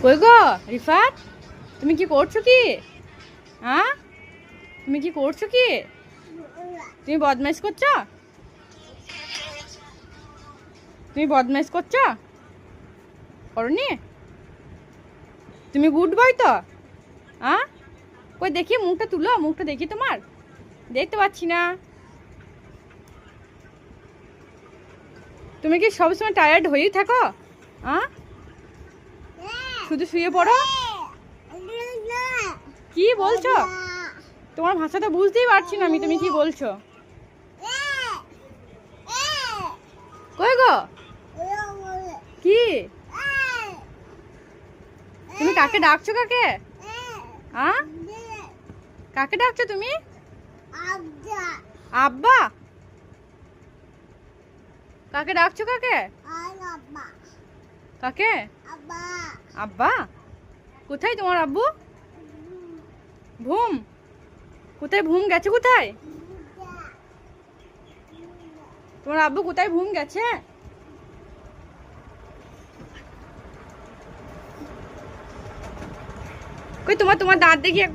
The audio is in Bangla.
কই গো রিফাত, তুমি কি করছো কি? হ্যাঁ, তুমি কি করছো কি? তুমি বদমাইশ করছো? তুমি বদমাইশ করছো করনি? তুমি গুড বয় তো? হ্যাঁ, কই দেখি মুখটা তুলো, মুখটা দেখি তোমার, দেখতে পাচ্ছি না। তুমি কি সবসময় টায়ার্ড হয়েই থাকো? হ্যাঁ, শুধু শুয়ে পড়ো। কি বলছো? তোমার ভাষা তো বুঝতেই পারছি না আমি, তুমি কি বলছো? কই গো, কি তুমি কাকে ডাকছো? কাকে? হ্যাঁ, কাকে ডাকছো তুমি? আব্বা? কাকে ডাকছো? কাকে? কাকে? আব্বা? কোথায় তোমার আব্বু? ভুম? কোথায় ভুম গেছে? কোথায় তোমার আব্বু? কোথায় ভুম গেছে? কই তোমার তোমার দাঁত দেখি একবার।